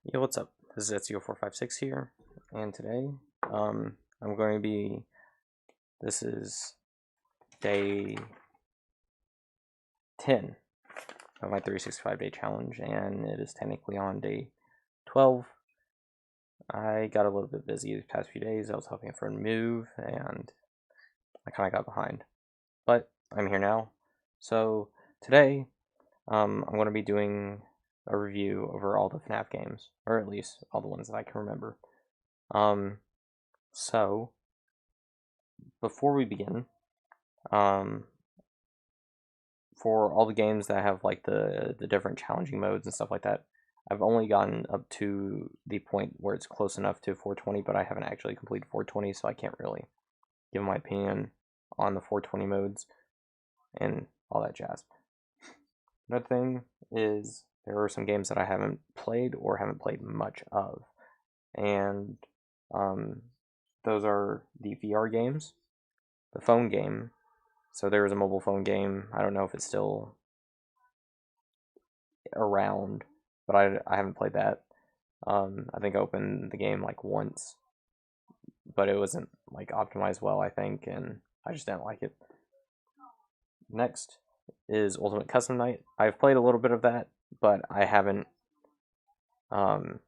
Yo, what's up? This is Ezio456 here, and today, I'm going to be, this is day 10 of my 365-day challenge, and it is technically on day 12. I got a little bit busy the past few days. I was helping a friend move, and I kind of got behind, but I'm here now. So, today, I'm going to be doing a review over all the FNAF games, or at least all the ones that I can remember. So, before we begin, um, for all the games that have like the different challenging modes and stuff like that, I've only gotten up to the point where it's close enough to 420, but I haven't actually completed 420, so I can't really give my opinion on the 420 modes and all that jazz. Another thing is there are some games that I haven't played or haven't played much of, and those are the VR games, the phone game. So there was a mobile phone game. I don't know if it's still around, but I haven't played that. I think I opened the game like once, but it wasn't like optimized well, I think, and I just didn't like it. Next is Ultimate Custom Night. I've played a little bit of that, but um,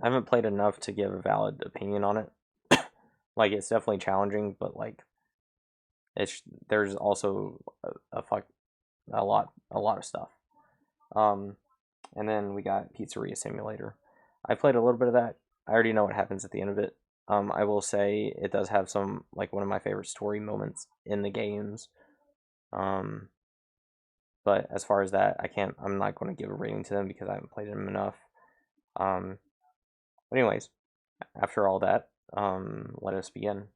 I haven't played enough to give a valid opinion on it. Like it's definitely challenging, but like there's also a lot of stuff. And then we got Pizzeria Simulator. I played a little bit of that. I already know what happens at the end of it. I will say it does have some, like, one of my favorite story moments in the games. But as far as that, I'm not going to give a rating to them because I haven't played them enough. But anyways, after all that, let us begin.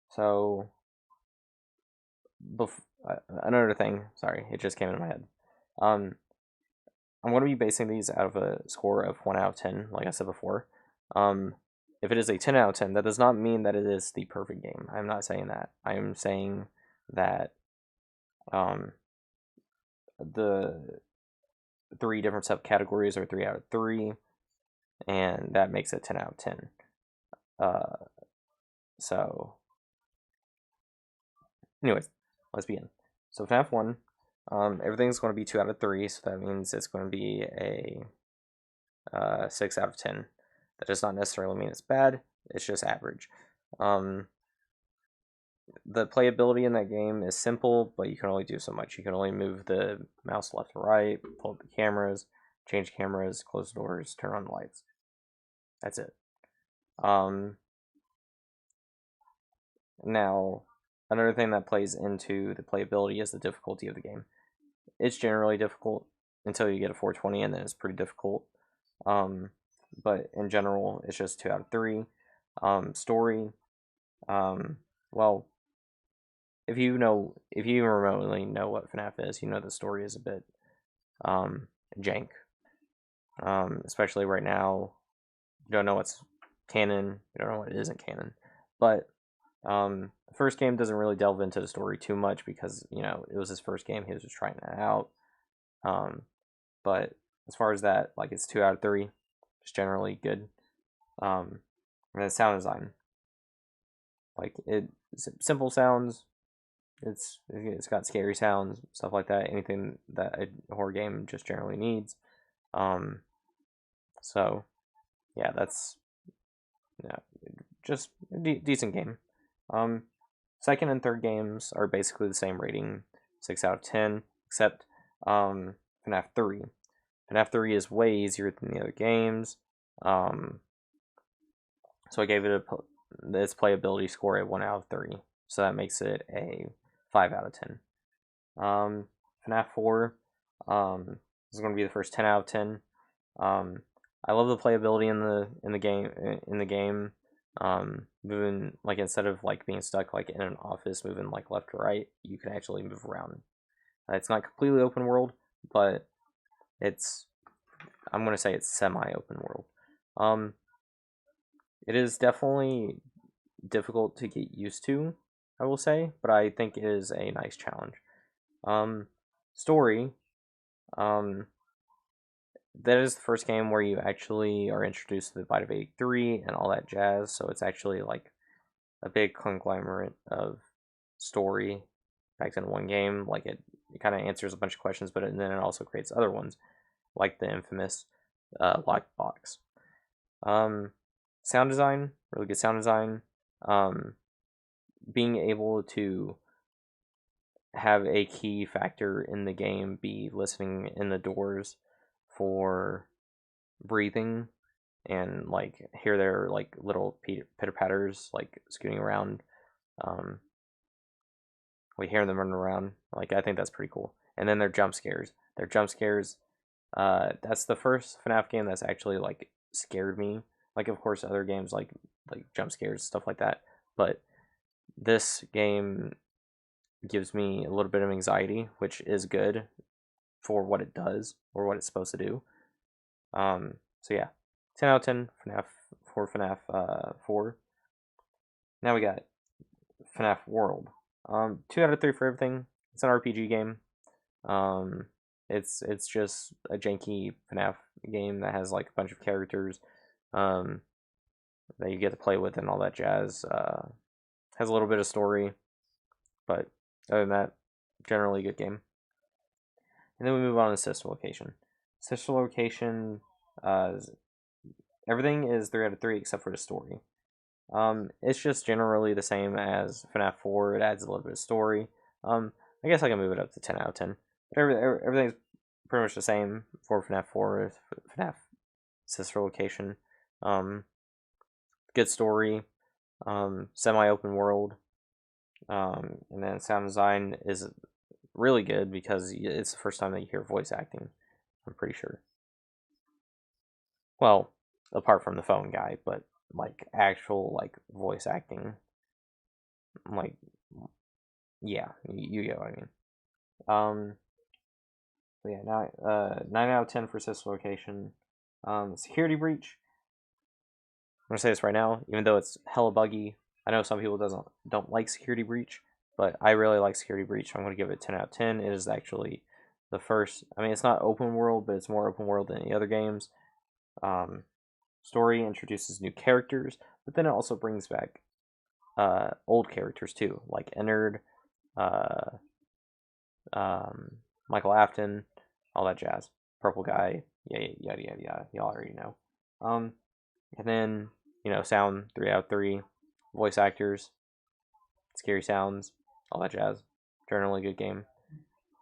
So, another thing, sorry, it just came into my head. I'm going to be basing these out of a score of 1 out of 10, like I said before. If it is a 10 out of 10, that does not mean that it is the perfect game. I'm not saying that. I am saying that the 3 different subcategories are 3 out of 3, and that makes it 10 out of 10. So, anyways, let's begin. So FNAF 1, everything's going to be 2 out of 3, so that means it's going to be a 6 out of 10. That does not necessarily mean it's bad, it's just average. The playability in that game is simple, but you can only do so much. You can only move the mouse left or right, pull up the cameras, change cameras, close doors, turn on the lights. That's it. Now, another thing that plays into the playability is the difficulty of the game. It's generally difficult until you get a 420, and then it's pretty difficult. But in general, it's just 2 out of 3. Story, well, if you even remotely know what FNAF is, you know the story is a bit jank. Especially right now, you don't know what's canon, you don't know what isn't canon. But the first game doesn't really delve into the story too much because, it was his first game, he was just trying it out. But as far as that, like, it's 2 out of 3, just generally good. And the sound design, like, it's simple sounds. It's got scary sounds, stuff like that. Anything that a horror game just generally needs. So yeah, that's just a decent game. Second and third games are basically the same rating, 6 out of 10, except FNAF 3. FNAF 3 is way easier than the other games. So I gave it its playability score a 1 out of 3. So that makes it a 5 out of 10. FNAF 4 is going to be the first 10 out of 10. I love the playability in the game. Moving, like, instead of like being stuck like in an office, moving like left to right, you can actually move around. It's not completely open world, but I'm gonna say it's semi-open world. It is definitely difficult to get used to, I will say, but I think it is a nice challenge. Story, that is the first game where you actually are introduced to the Bite of 83 and all that jazz. So it's actually like a big conglomerate of story packed in one game. Like it kind of answers a bunch of questions, but then it also creates other ones, like the infamous lockbox. Sound design, really good sound design. Being able to have a key factor in the game be listening in the doors for breathing and like hear their like little pitter patters like scooting around. We hear them running around. Like I think that's pretty cool. And then their jump scares. Their jump scares. That's the first FNAF game that's actually like scared me. Like of course other games like jump scares stuff like that, but this game gives me a little bit of anxiety, which is good for what it does or what it's supposed to do. So yeah, 10 out of 10 FNAF for FNAF 4. Now we got FNAF World. 2 out of 3 for everything. It's an RPG game. It's just a janky FNAF game that has like a bunch of characters that you get to play with and all that jazz. Has a little bit of story, but other than that, generally a good game. And then we move on to Sister Location. Sister Location, everything is 3 out of 3 except for the story. It's just generally the same as FNAF 4. It adds a little bit of story. I guess I can move it up to 10 out of 10. But everything's pretty much the same for FNAF 4 as FNAF Sister Location. Good story. Semi-open world. And then sound design is really good because it's the first time that you hear voice acting. I'm pretty sure. Well, apart from the phone guy, but like actual like voice acting, like yeah, you get what I mean. Yeah, 9 out of 10 for Sister Location. Security breach. I'm gonna say this right now, even though it's hella buggy. I know some people don't like Security breach, but I really like Security breach. So I'm gonna give it 10 out of 10. It is actually the first. I mean, it's not open world, but it's more open world than any other games. Story introduces new characters, but then it also brings back old characters too, like Ennard, Michael Afton, all that jazz. Purple guy, yada yada yada yada. Y'all already know. And then sound 3 out of 3, voice actors, scary sounds, all that jazz. Generally good game.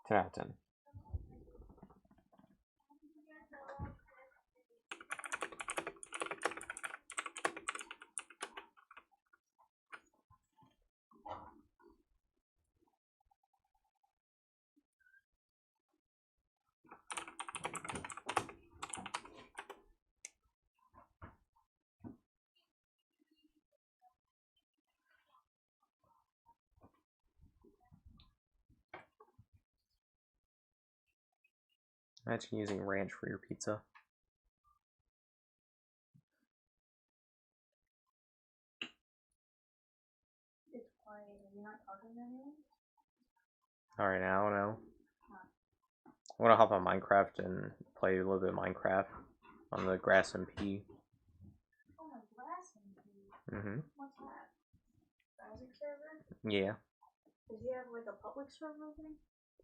10 out of 10. Imagine using ranch for your pizza. It's quiet. Are you not talking to anyone? Alright, now I don't know. I want to hop on Minecraft and play a little bit of Minecraft on the Grass MP. Oh, my Grass MP. Mm-hmm. What's that? Browser server? Yeah. Does he have like a public server thing?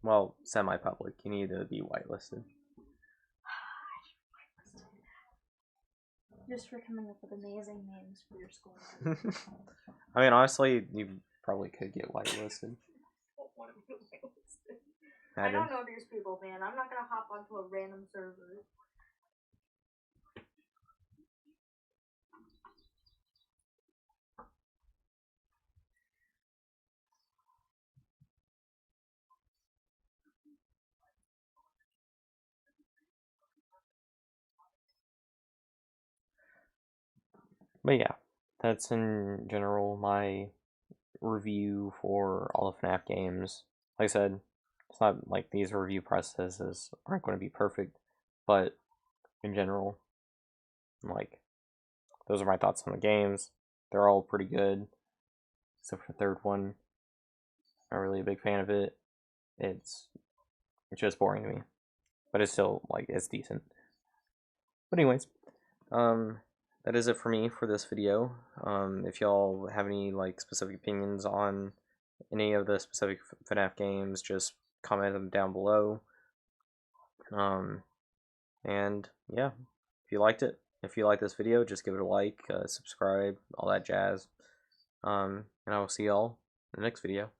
Well, semi-public. You need to be whitelisted. Just for coming up with amazing names for your school. I mean, honestly, you probably could get whitelisted. I don't know these people, man. I'm not gonna hop onto a random server. But yeah, that's in general my review for all the FNAF games. Like I said, it's not like these review processes aren't going to be perfect, but in general, like, those are my thoughts on the games. They're all pretty good, except for the third one. Not really a big fan of it. It's just boring to me, but it's still like it's decent. But anyways, um, that is it for me for this video. If y'all have any like specific opinions on any of the specific FNAF games, just comment them down below. And yeah, if you like this video, just give it a like, subscribe, all that jazz. And I will see y'all in the next video.